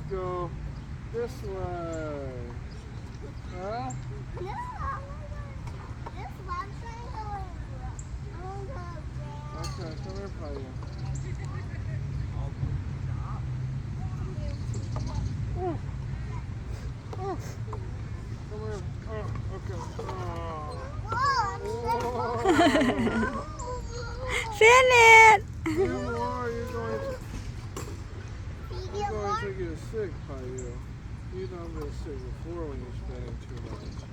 go this way. Huh? No, this one triangle. Okay, come here, Paya. Come here. Oh, okay. Oh. Finn it! Two more, you're going to get sick, Paya. You don't get sick before when you're spending too much.